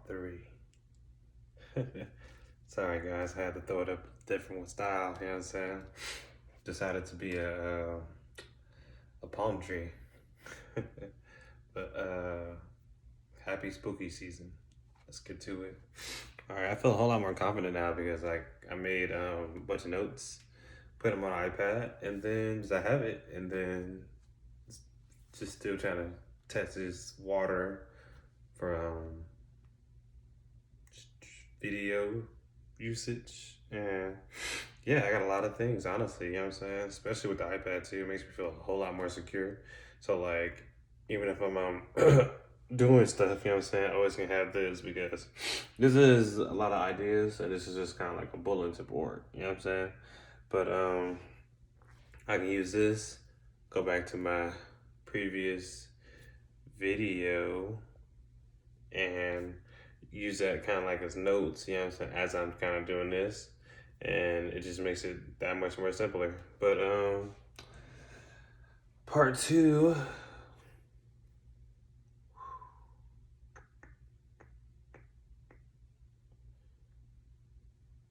3. Sorry guys, I had to throw it up different style, you know what I'm saying? Decided to be a palm tree. But happy spooky season. Let's get to it. Alright, I feel a whole lot more confident now because I made a bunch of notes, put them on iPad, and then just I have it, and then just still trying to test this water for video usage. And yeah, I got a lot of things, honestly, you know what I'm saying? Especially with the iPad too, it makes me feel a whole lot more secure. So like, even if I'm doing stuff, you know what I'm saying, I always can have this because this is a lot of ideas and this is just kind of like a bulletin board, you know what I'm saying? But I can use this, go back to my previous video and use that kind of like as notes, you know what I'm saying, as I'm kind of doing this. And it just makes it that much more simpler. But part 2.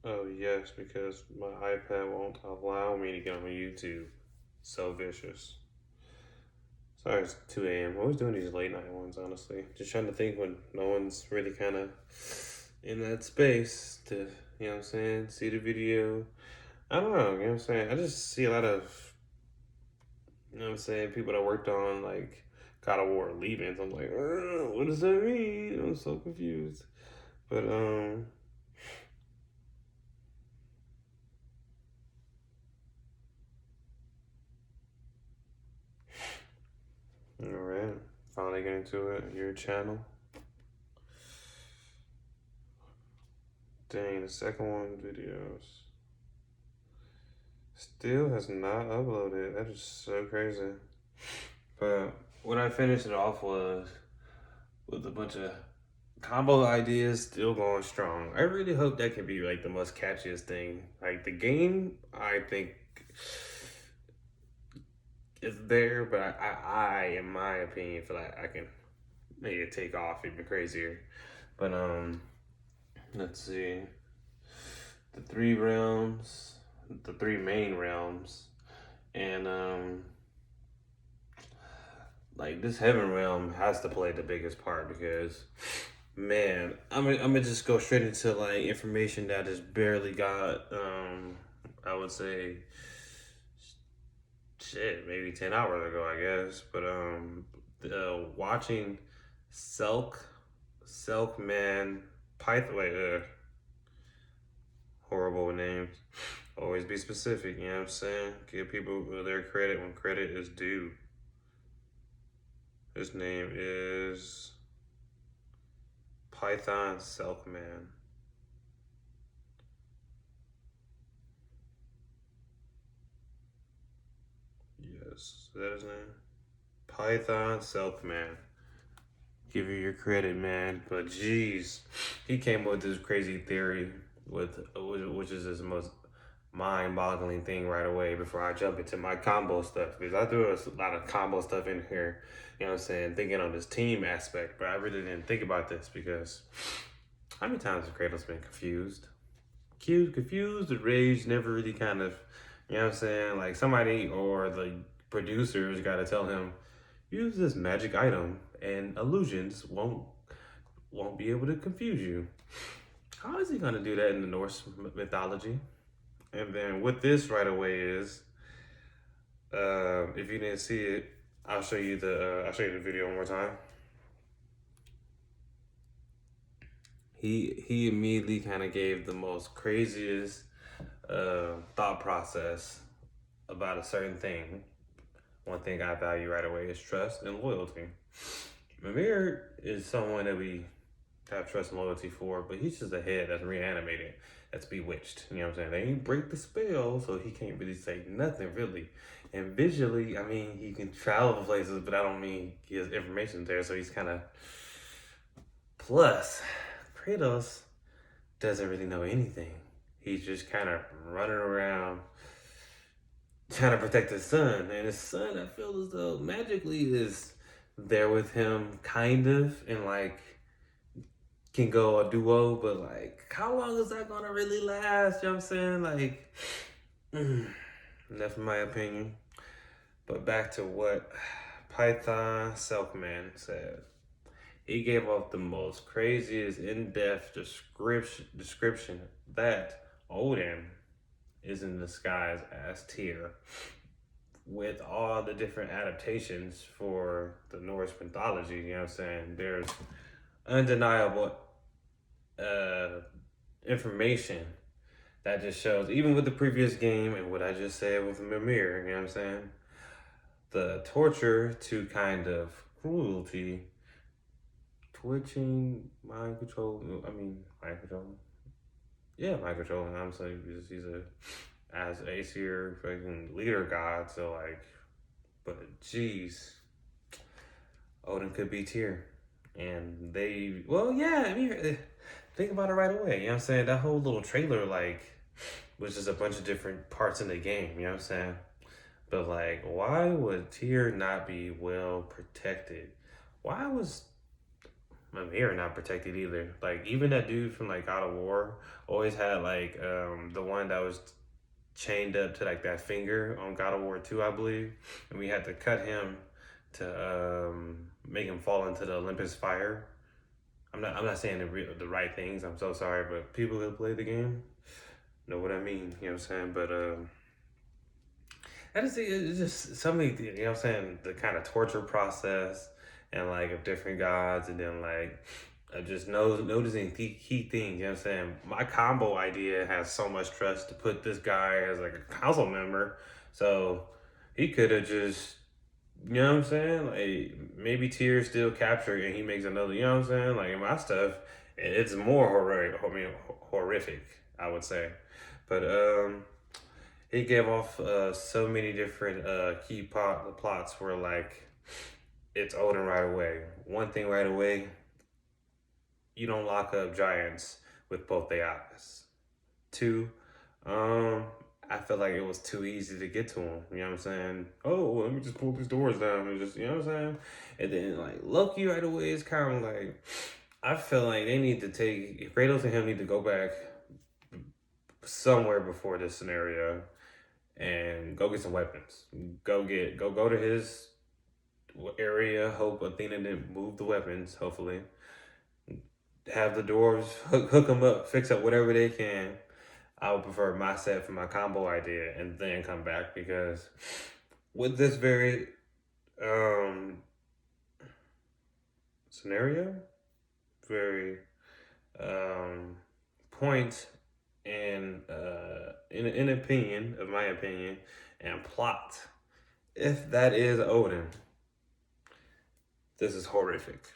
Oh yes, because my iPad won't allow me to get on YouTube. So vicious. Sorry, it's 2 a.m. I'm always doing these late night ones, honestly. Just trying to think when no one's really kind of in that space to, you know what I'm saying, see the video. I don't know, you know what I'm saying? I just see a lot of, you know what I'm saying, people that worked on like God of War leaving. So I'm like, what does that mean? I'm so confused. But all right, finally getting to it. Your channel. Dang, the second one videos still has not uploaded. That is so crazy. But what I finished it off was with a bunch of combo ideas still going strong. I really hope that can be like the most catchiest thing. Like the game, I think is there, but in my opinion, feel like I can make it take off even crazier. But let's see, the 3 realms, the 3 main realms, and like this heaven realm has to play the biggest part because man, I'm gonna just go straight into like information that is barely got I would say shit, maybe 10 hours ago, I guess. But watching Selk Man Python, wait, horrible names. Always be specific, you know what I'm saying? Give people their credit when credit is due. His name is Python Selkman. Yes, is that his name? Python Selkman. Give you your credit, man. But geez, he came up with this crazy theory with which is his most mind-boggling thing right away before I jump into my combo stuff because I threw a lot of combo stuff in here, you know what I'm saying, thinking on this team aspect, but I really didn't think about this because how many times has Kratos been confused? Confused, the rage never really kind of, you know what I'm saying, like somebody or the producers got to tell him, use this magic item and illusions won't be able to confuse you. How is he gonna do that in the Norse mythology? And then with this right away is, if you didn't see it, I'll show you the video one more time. He immediately kind of gave the most craziest thought process about a certain thing. One thing I value right away is trust and loyalty. Mimir is someone that we have trust and loyalty for, but he's just a head that's reanimated, that's bewitched. You know what I'm saying? They ain't break the spell, so he can't really say nothing really. And visually, I mean, he can travel places, but I don't mean he has information there, so he's kind of. Plus, Kratos doesn't really know anything. He's just kind of running around trying to protect his son. And his son, I feel as though magically is there with him, kind of, and like can go a duo, but like, how long is that gonna really last? You know what I'm saying? Like, that's my opinion. But back to what Python Selfman said. He gave off the most craziest in-depth description that Odin is in disguise as Tyr, with all the different adaptations for the Norse mythology. You know what I'm saying? There's undeniable uh, information that just shows, even with the previous game and what I just said with Mimir, you know what I'm saying? The torture to kind of cruelty, twitching, mind control. I mean, mind control. Yeah, mind control. I'm saying he's a as Aesir fucking leader god. So like, but jeez, Odin could be Tyr, and they well yeah. I mean, think about it right away. You know what I'm saying? That whole little trailer like was just a bunch of different parts in the game. You know what I'm saying? But like, why would Tyr not be well protected? Why was Mimir not protected either? Like, even that dude from like God of War always had like the one that was chained up to like that finger on God of War 2, I believe, and we had to cut him to make him fall into the Olympus fire. I'm not saying the right things. I'm so sorry, but people who play the game know what I mean. You know what I'm saying? But I just think it's just so many, you know what I'm saying, the kind of torture process and like of different gods, and then like just noticing key things, you know what I'm saying? My combo idea has so much trust to put this guy as like a council member. So he could have just, you know what I'm saying? Like maybe Tears still captured and he makes another, you know what I'm saying? Like in my stuff, it's more horrific, I would say. But he gave off so many different key plots where like it's Odin right away. One thing right away, you don't lock up giants with both their eyes. Two, I feel like it was too easy to get to him. You know what I'm saying? Oh, well, let me just pull these doors down and just, you know what I'm saying? And then like Loki right away is kind of like, I feel like they need to take Kratos and him need to go back somewhere before this scenario and go get some weapons. Go to his area. Hope Athena didn't move the weapons. Hopefully, have the dwarves hook them up, fix up whatever they can. I would prefer my set for my combo idea, and then come back, because with this very scenario, very point in opinion of my opinion and plot, if that is Odin, this is horrific.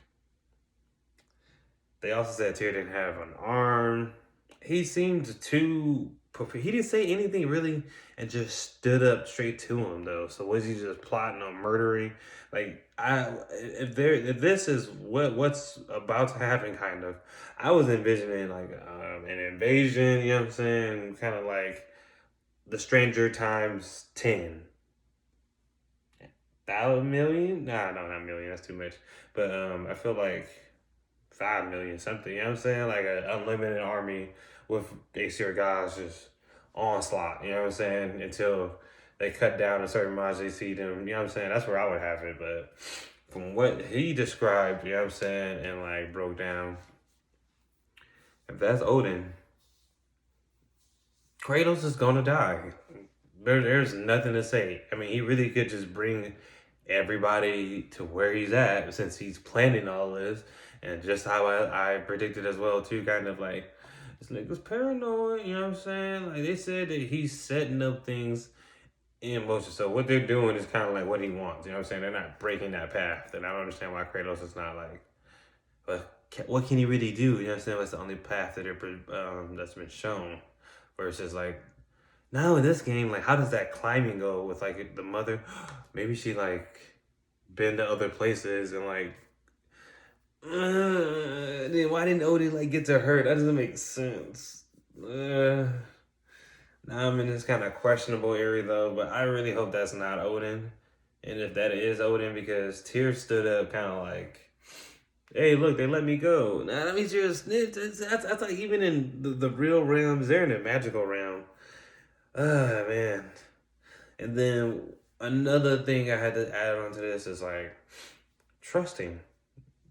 They also said Tyr didn't have an arm. He seemed too. He didn't say anything really, and just stood up straight to him though. So was he just plotting on murdering? Like if this is what's about to happen, kind of, I was envisioning like an invasion. You know what I'm saying? Kind of like the Stranger times 10. 1,000,000? Nah, no, not million. That's too much. But I feel like 5 million something. You know what I'm saying? Like an unlimited army with Aesir guys just onslaught. You know what I'm saying? Until they cut down a certain much, they see them. You know what I'm saying? That's where I would have it. But from what he described, you know what I'm saying, and like broke down, if that's Odin, Kratos is gonna die. There's nothing to say. I mean, he really could just bring everybody to where he's at, since he's planning all this. And just how I predicted as well too, kind of like, this nigga's paranoid, you know what I'm saying? Like they said that he's setting up things in motion. So what they're doing is kind of like what he wants, you know what I'm saying? They're not breaking that path. And I don't understand why Kratos is not like, but what can he really do? You know what I'm saying? That's the only path that's been shown. Versus like, now in this game, like how does that climbing go with like the mother? Maybe she like been to other places and like, then why didn't Odin like get to her? That doesn't make sense. Now I'm in this kind of questionable area though, but I really hope that's not Odin. And if that is Odin, because Tyr stood up kind of like, Hey, look, they let me go. Nah, that means you're a snitch. That's like even in the real realms, they're in the magical realm. Ah, man. And then another thing I had to add on to this is like trusting.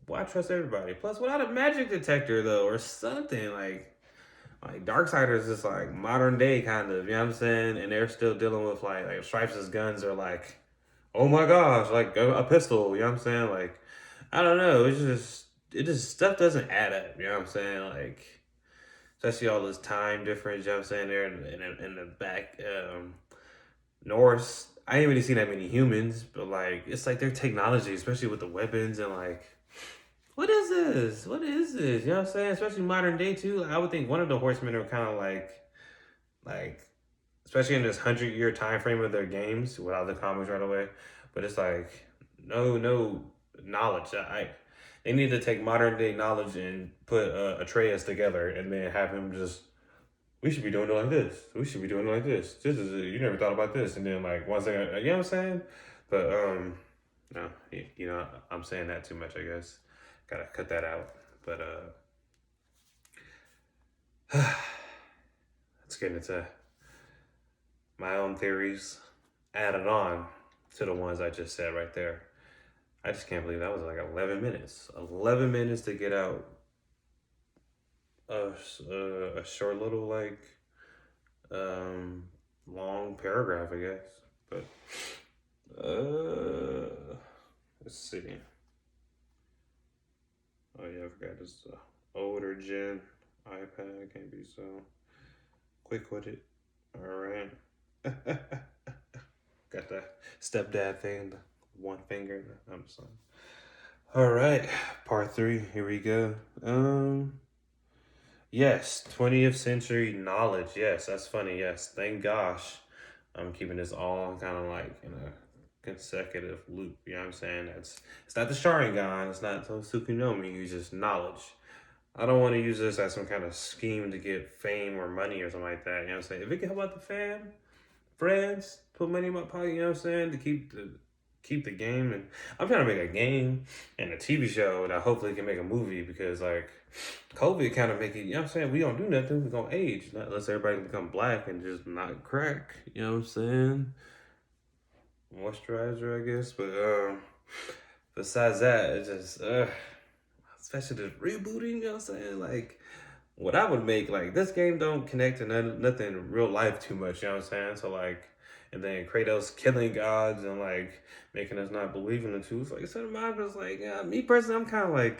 Why trust everybody? Plus, without a magic detector though, or something like Darksiders is like modern day kind of, you know what I'm saying? And they're still dealing with like Stripes' guns are like, oh my gosh, like a pistol, you know what I'm saying? Like, I don't know, it just stuff doesn't add up, you know what I'm saying? Like, especially all this time difference, you know what I'm saying? There in the back Norse, I ain't really seen that many humans, but like it's like their technology, especially with the weapons and like what is this? What is this? You know what I'm saying? Especially modern day too. Like, I would think one of the horsemen are kind of like, especially in this 100-year time frame of their games without the comics right away. But it's like no knowledge. They need to take modern day knowledge and put Atreus together and then have him just. We should be doing it like this. We should be doing it like this. This is it. You never thought about this, and then like one second, you know what I'm saying? But no, you know I'm saying that too much. I guess gotta cut that out. But let's get into my own theories added on to the ones I just said right there. I just can't believe that was like 11 minutes. 11 minutes to get out a short little like long paragraph, I guess. But let's see. Oh yeah, I forgot this older gen iPad. Can't be so quick with it. All right. Got the stepdad thing, the one finger. I'm sorry. All right, part 3. Here we go. Yes, 20th century knowledge. Yes, that's funny. Yes, thank gosh. I'm keeping this all kind of like in a consecutive loop. You know what I'm saying? It's not the Sharingan. It's not Tsukuyomi. It's just knowledge. I don't want to use this as some kind of scheme to get fame or money or something like that. You know what I'm saying? If it can help out the fam, friends, put money in my pocket. You know what I'm saying? To keep the game. And I'm trying to make a game and a TV show that hopefully can make a movie because like COVID kind of make it, you know what I'm saying? We don't do nothing, we're gonna age. Not unless everybody can become black and just not crack. You know what I'm saying? Moisturizer, I guess. But besides that, it's just especially the rebooting, you know what I'm saying? Like what I would make, like this game don't connect to nothing in real life too much, you know what I'm saying? So like and then Kratos killing gods and like making us not believe in the truth. Like Cinema's like, yeah, me personally, I'm kinda like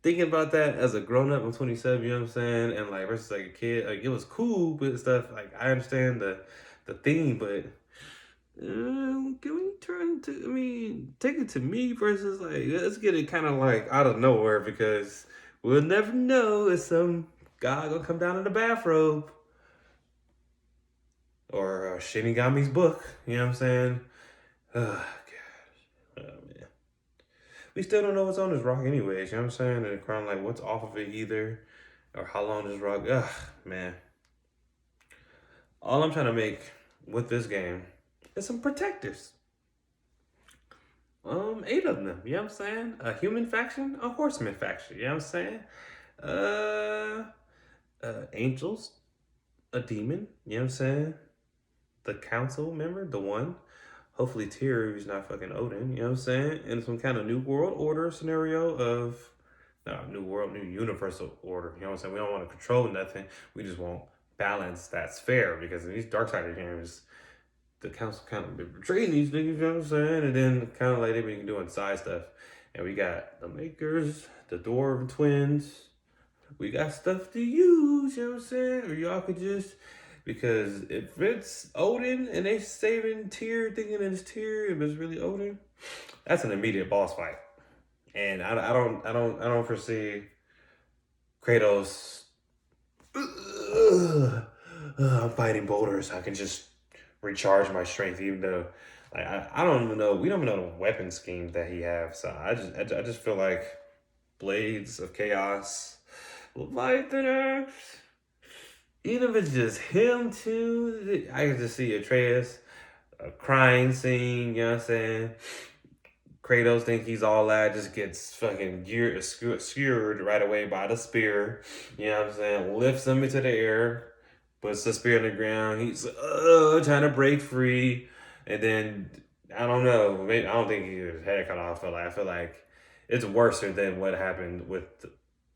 thinking about that as a grown up. I'm 27, you know what I'm saying? And like versus like a kid, like it was cool with stuff. Like I understand the theme, but can we turn to? I mean, take it to me versus like let's get it kind of like out of nowhere because we'll never know if some guy gonna come down in the bathrobe or Shinigami's book. You know what I'm saying? Oh gosh, oh man. We still don't know what's on this rock anyways, you know what I'm saying? And kind of like what's off of it either, or how long this rock, ugh, man. All I'm trying to make with this game is some protectors. 8 of them, you know what I'm saying? A human faction, a horseman faction, you know what I'm saying? Uh, angels, a demon, you know what I'm saying? The council member, the one. Hopefully Tyr, who's not fucking Odin, you know what I'm saying? And some kind of new world order scenario of, no, new world, new universal order, you know what I'm saying? We don't want to control nothing. We just want balance that's fair because in these Darksider games, the council kind of been betraying these niggas, you know what I'm saying? And then kind of like they've been doing side stuff. And we got the Makers, the Dwarven Twins. We got stuff to use, you know what I'm saying? Or y'all could just, because if it's Odin and they saving Tyr, thinking it's Tyr, if it's really Odin, that's an immediate boss fight. And I don't foresee Kratos. I'm fighting boulders. I can just recharge my strength, even though like I don't even know. We don't even know the weapon schemes that he has. So I just feel like Blades of Chaos, Leviathan Axe. Even if it's just him too, I can just see Atreus, a crying scene. You know what I'm saying? Kratos think he's all that, just gets fucking skewered right away by the spear. You know what I'm saying? Lifts him into the air, puts the spear on the ground. He's trying to break free, and then I don't know. Maybe, I don't think his head cut off. I feel like it's worse than what happened with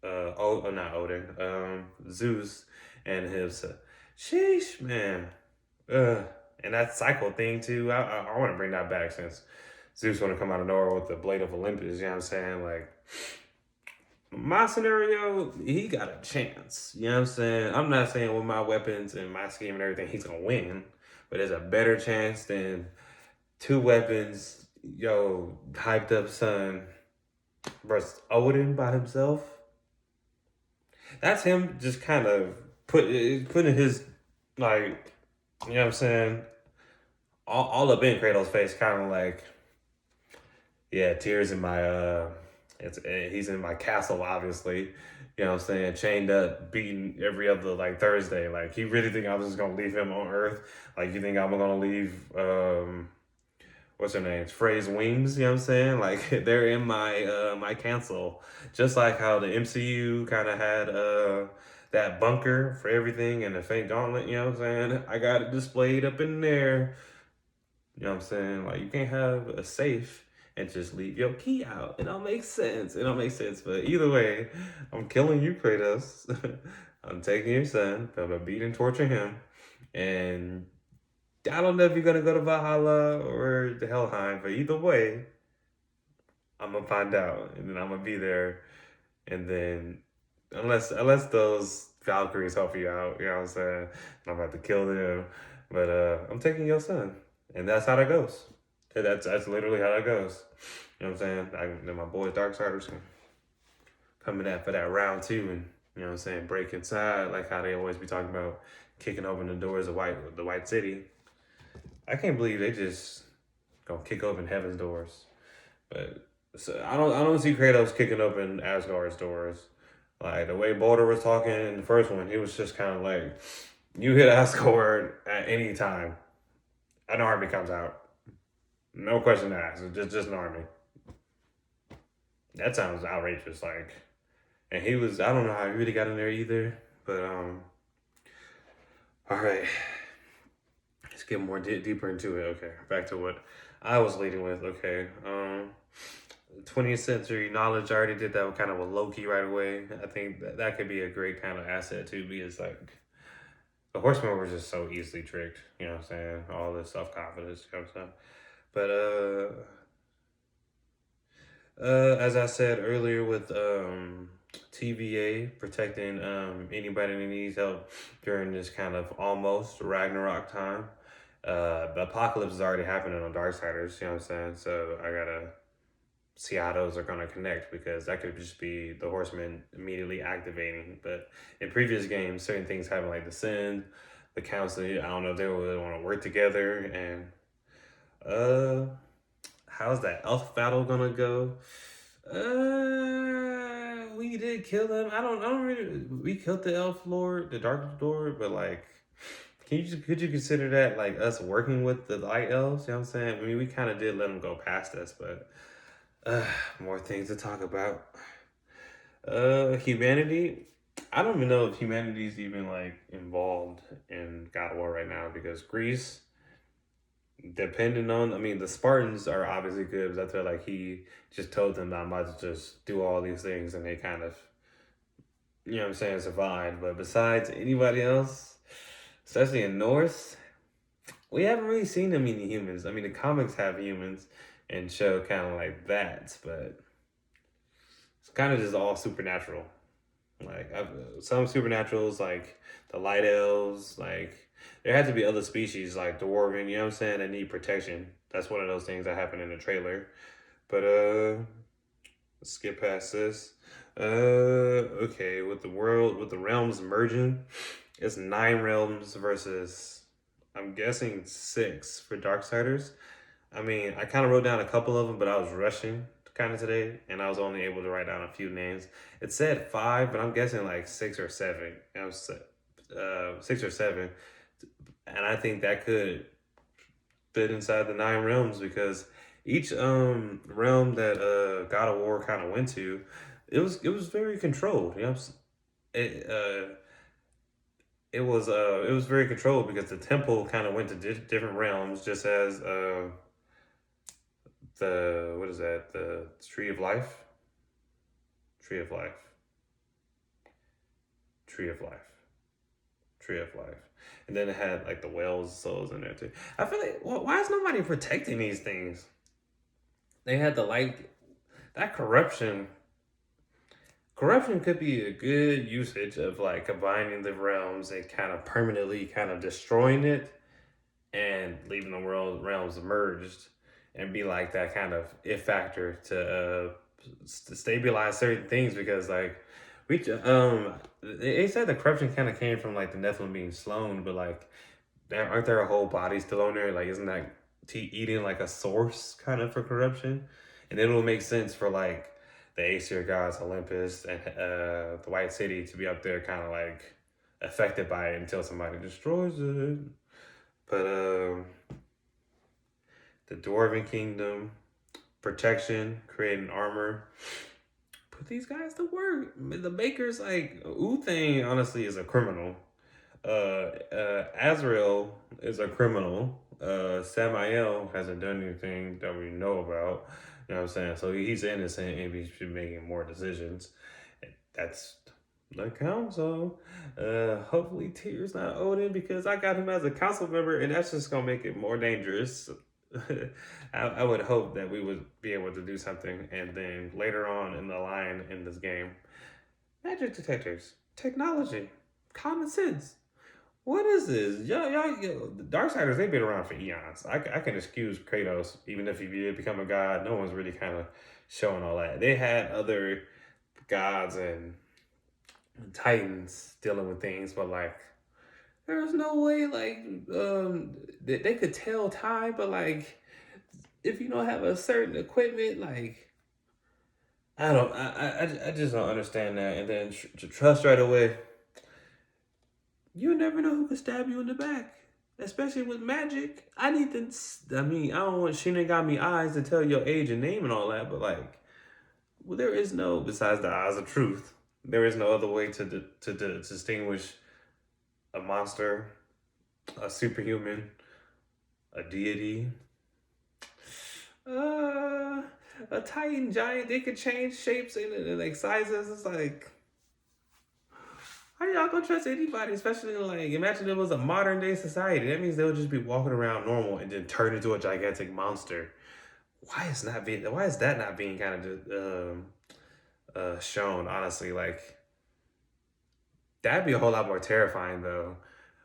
not Odin, Zeus and his. Sheesh, man. And that cycle thing too. I want to bring that back since Zeus want to come out of nowhere with the blade of Olympus. You know what I'm saying? Like my scenario, he got a chance. You know what I'm saying? I'm not saying with my weapons and my scheme and everything, he's gonna win, but there's a better chance than two weapons. Yo, hyped up son versus Odin by himself. That's him just kind of putting his like, you know what I'm saying, all up in Kratos' face, kind of like, yeah, tears in my he's in my castle, obviously. You know what I'm saying? Chained up, beaten every other like Thursday. Like he really think I'm just gonna leave him on Earth? Like you think I'm gonna leave what's her name? Frey's wings, you know what I'm saying? Like they're in my my cancel. Just like how the MCU kind of had that bunker for everything and the fake gauntlet, you know what I'm saying? I got it displayed up in there. You know what I'm saying? Like you can't have a safe and just leave your key out. It don't make sense. It don't make sense. But either way, I'm killing you, Kratos. I'm taking your son. I'm gonna beat and torture him. And I don't know if you're gonna go to Valhalla or the Helheim, but either way, I'm gonna find out, and then I'm gonna be there. And then, unless those Valkyries help you out, you know what I'm saying? I'm about to kill them, but I'm taking your son, and that's how that goes. And that's literally how that goes. You know what I'm saying? Then my boy Darksiders coming at for that round two, and you know what I'm saying, break inside like how they always be talking about kicking open the doors of the White City. I can't believe they just gonna kick open heaven's doors. But so I don't see Kratos kicking open Asgard's doors. Like the way Baldur was talking in the first one, he was just kind of like, you hit Asgard at any time, an army comes out. No question asked. It's just an army. That sounds outrageous. Like, and he was, I don't know how he really got in there either. But all right. Let's get more deeper into it. Okay, back to what I was leading with. Okay, 20th century knowledge. I already did that with kind of a Loki right away. I think that could be a great kind of asset too, because like the Horsemen were just so easily tricked. You know what I'm saying? All this self confidence, you know what I'm saying? But as I said earlier, with TVA protecting anybody that needs help during this kind of almost Ragnarok time. The apocalypse is already happening on Darksiders, you know what I'm saying? So I gotta see how those are gonna connect, because that could just be the Horsemen immediately activating. But in previous games, certain things happen, like the Sin, the Council. I don't know if they really want to work together. And how's that elf battle gonna go? We did kill him. I don't really. We killed the elf lord, the dark lord, but like, could you consider that like us working with the light elves? You know what I'm saying? I mean, we kind of did let them go past us, but more things to talk about. Humanity. I don't even know if humanity's even like involved in God of War right now, because Greece, depending on, I mean, the Spartans are obviously good, because I feel like he just told them I'm about to just do all these things, and they kind of, you know what I'm saying, survived. But besides anybody else, especially in Norse, we haven't really seen them many humans. I mean, the comics have humans and show kind of like that, but it's kind of just all supernatural. Like some supernaturals, like the light elves, like there had to be other species like dwarven, you know what I'm saying, that need protection. That's one of those things that happened in the trailer. But let's skip past this. Okay, with the realms merging, it's 9 realms versus, I'm guessing, 6 for Darksiders. I mean, I kind of wrote down a couple of them, but I was rushing kind of today, and I was only able to write down a few names. It said 5, but I'm guessing like 6 or 7. 6 or 7, and I think that could fit inside the 9 realms, because each realm that God of War kind of went to, it was very controlled. You know, it it was very controlled because the temple kind of went to different realms, just as the what is that, the tree of life, tree of life, tree of life, tree of life, and then it had like the whales souls in there too. I feel like, why is nobody protecting these things? They had the like that corruption. Corruption could be a good usage of like combining the realms and kind of permanently kind of destroying it and leaving the world realms merged and be like that kind of if factor to stabilize certain things because like they said the corruption kind of came from like the Nephilim being slown, but like aren't there a whole body still on there? Like isn't that eating like a source kind of for corruption? And it will make sense for like the Aesir gods, Olympus, and the White City to be up there, kind of like affected by it until somebody destroys it. But the Dwarven Kingdom, protection, creating armor. Put these guys to work. The Baker's like Uthane honestly is a criminal. Azrael is a criminal. Samael hasn't done anything that we know about. You know what I'm saying? So he's innocent and he should be making more decisions. That's the council. Hopefully Tyr's not Odin because I got him as a council member and that's just gonna make it more dangerous. I would hope that we would be able to do something and then later on in the line in this game, magic detectors, technology, common sense. What is this? The Darksiders, they've been around for eons. I can excuse Kratos, even if he did become a god. No one's really kind of showing all that. They had other gods and titans dealing with things, but like, there's no way, like, they could tell time, but like, if you don't have a certain equipment, like, I just don't understand that. And then to trust right away, you never know who could stab you in the back, especially with magic. I mean, I don't want Shinigami eyes to tell your age and name and all that, but like, well, there is no, besides the eyes of truth, there is no other way to distinguish a monster, a superhuman, a deity, uh, a titan giant. They could change shapes and like sizes. It's like, how y'all gonna trust anybody, especially in like, imagine it was a modern day society. That means they'll just be walking around normal and then turn into a gigantic monster. Why is that not being kind of shown? Honestly, like that'd be a whole lot more terrifying though.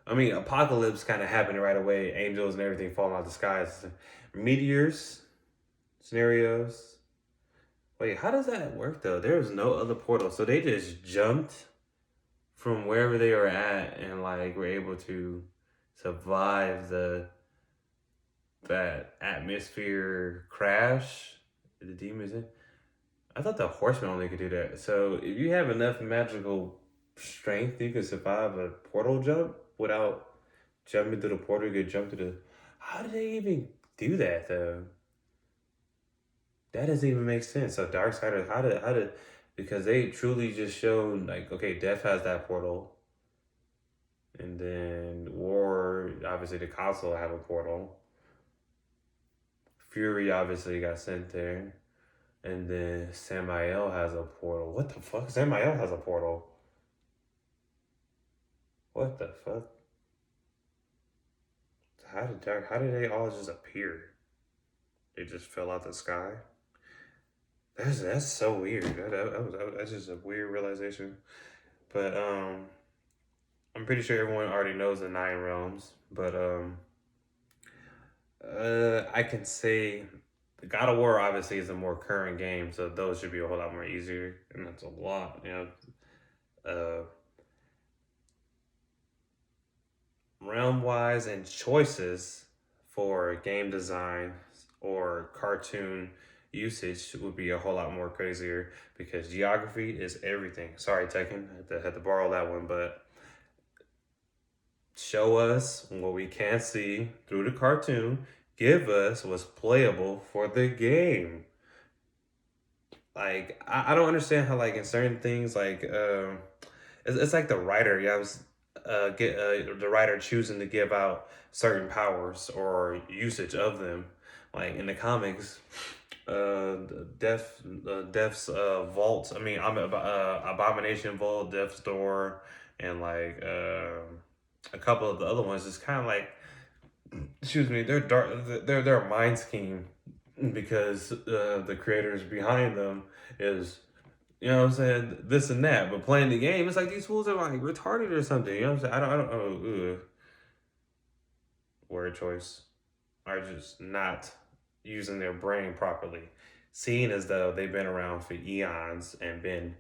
I mean, apocalypse kind of happened right away. Angels and everything falling out the skies, meteors, scenarios. Wait, how does that work though? There was no other portal, so they just jumped from wherever they were at and like were able to survive the that atmosphere crash. The demons in. I thought the Horsemen only could do that. So if you have enough magical strength, you can survive a portal jump without jumping through the portal. You could jump through the. How did they even do that though? That doesn't even make sense. So Darksiders, how did because they truly just showed like, okay, Death has that portal, and then War, obviously the console have a portal. Fury obviously got sent there. And then Samael has a portal. What the fuck? Samael has a portal. What the fuck? How did they all just appear? They just fell out the sky? That's so weird. That's just a weird realization. But I'm pretty sure everyone already knows the nine realms. But I can say the God of War obviously is a more current game, so those should be a whole lot more easier, and that's a lot, you know. Uh, realm wise and choices for game design or cartoon usage would be a whole lot more crazier because geography is everything. Sorry, Tekken, had to borrow that one, but show us what we can't see through the cartoon give us was playable for the game. Like I don't understand how like in certain things like it's like the writer. You have get the writer choosing to give out certain powers or usage of them. Like in the comics, Death's vault. I mean, Abomination Vault, Death's Door, and like a couple of the other ones. It's kind of like, excuse me, they're dark. They're a mind scheme because the creators behind them is, you know what I'm saying, this and that. But playing the game, it's like these fools are like retarded or something. You know what I'm saying? I don't know. Word choice are just not using their brain properly, seeing as though they've been around for eons and been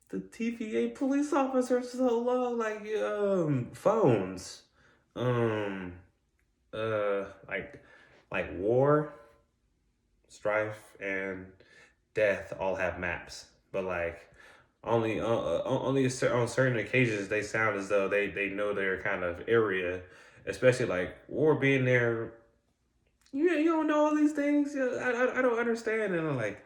the TVA police officers so long, like phones, um, like war, strife, and death all have maps, but like only on certain occasions they sound as though they know their kind of area, especially like war being there. You don't know all these things. I don't understand. And I'm like,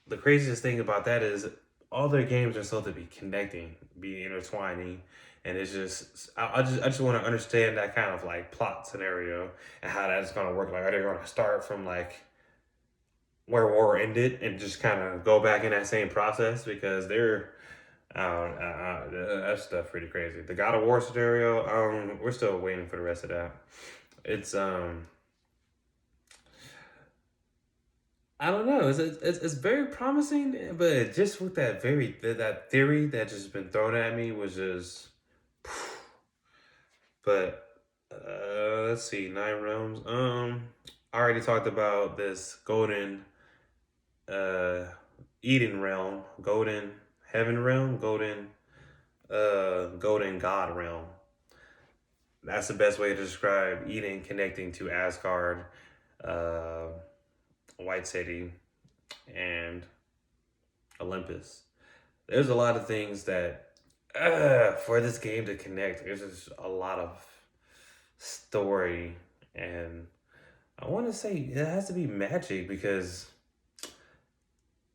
the craziest thing about that is all their games are supposed to be connecting, be intertwining, and it's just I just want to understand that kind of like plot scenario and how that's gonna work. Like, are they gonna start from like where war ended and just kind of go back in that same process because they're that stuff pretty crazy. The God of War scenario, we're still waiting for the rest of that. It's I don't know. It's very promising, but just with that theory that just been thrown at me was just. But let's see, Nine Realms. I already talked about this golden uh Eden realm, golden heaven realm, golden god realm. That's the best way to describe Eden connecting to Asgard, uh White City, and Olympus. There's a lot of things that for this game to connect, there's just a lot of story, and I want to say it has to be magic because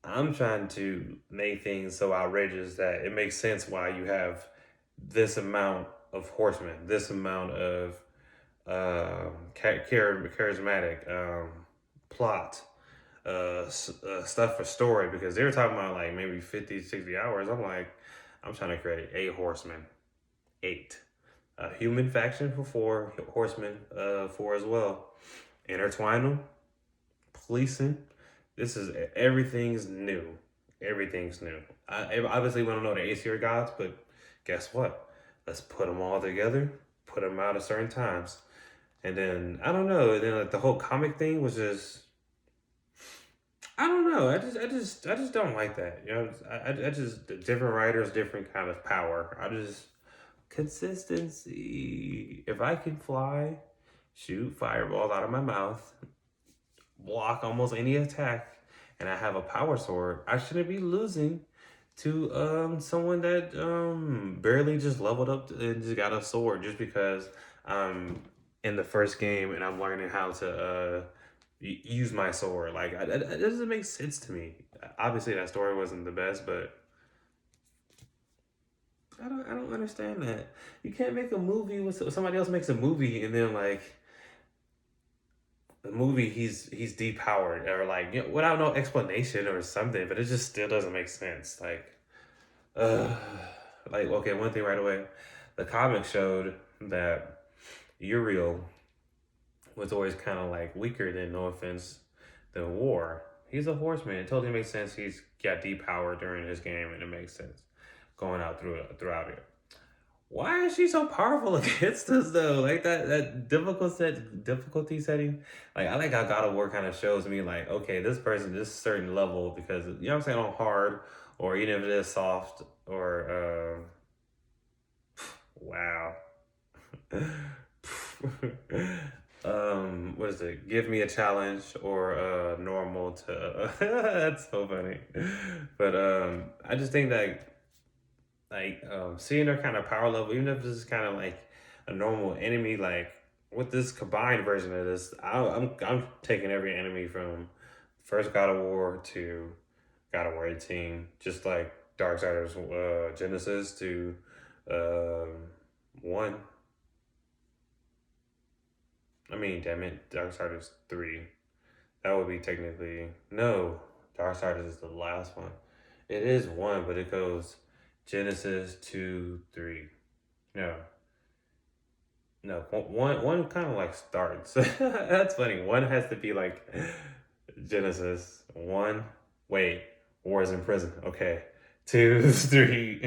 I'm trying to make things so outrageous that it makes sense why you have this amount of horsemen, this amount of charismatic plot, stuff for story, because they were talking about like maybe 50, 60 hours. I'm like, I'm trying to create 8 horsemen, 8. A human faction for 4, horsemen 4 as well. Intertwine them, policing. This is everything's new. Everything's new. Obviously, we don't know the Aesir gods, but guess what? Let's put them all together, put them out at certain times. And then, I don't know, and then like the whole comic thing was just, I don't know. I just don't like that. You know, I just different writers, different kind of power. I just consistency. If I can fly, shoot fireballs out of my mouth, block almost any attack, and I have a power sword, I shouldn't be losing to someone that barely just leveled up and just got a sword just because I'm in the first game and I'm learning how to use my sword. Like it doesn't make sense to me. Obviously, that story wasn't the best, but I don't understand that. You can't make a movie with somebody else makes a movie and then like the movie he's depowered or like, you know, without no explanation or something, but it just still doesn't make sense. Uh, like okay, one thing right away, the comic showed that Uriel was always kind of like weaker than, no offense, than War. He's a horseman. It totally makes sense. He's got depowered during his game, and it makes sense going out throughout it. Why is she so powerful against us though? Like that difficulty setting. Like I like how God of War kind of shows me like, okay, this person this certain level because you know what I'm saying, on hard or even if it is soft or wow. What is it? Give me a challenge or normal to that's so funny. But I just think that like seeing their kind of power level, even if this is kind of like a normal enemy, like with this combined version of this, I'm taking every enemy from first God of War to God of War 18, just like Darksiders Genesis to one. I mean, damn it, Darksiders 3. That would be technically no. Darksiders is the last one. It is one, but it goes Genesis 2, 3. No, no, one kind of like starts. That's funny. One has to be like Genesis. One, wait, War is in prison. Okay. Two, three.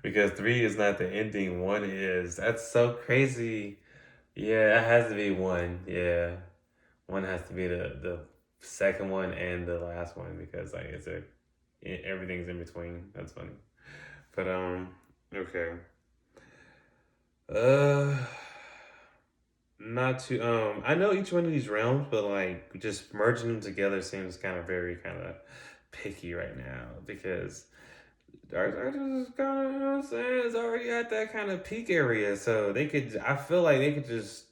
Because three is not the ending. One is. That's so crazy. Yeah, it has to be one. Yeah. One has to be the second one and the last one because like everything's in between. That's funny. But okay. Uh Not to I know each one of these realms, but like just merging them together seems kind of very kind of picky right now because Dark Archers is kind of, you know what I'm saying, it's already at that kind of peak area. So they could, I feel like they could just,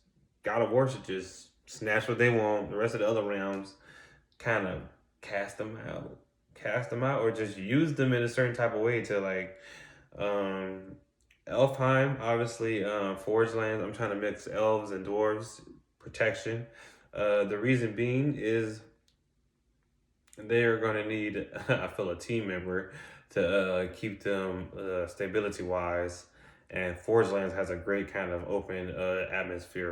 God of War should just snatch what they want. The rest of the other realms kind of cast them out. Cast them out or just use them in a certain type of way to like, um, Elfheim, obviously, Forge Lands. I'm trying to mix elves and dwarves protection. The reason being is they are going to need, I feel, a team member to keep them stability wise. And Forge Lands has a great kind of open atmosphere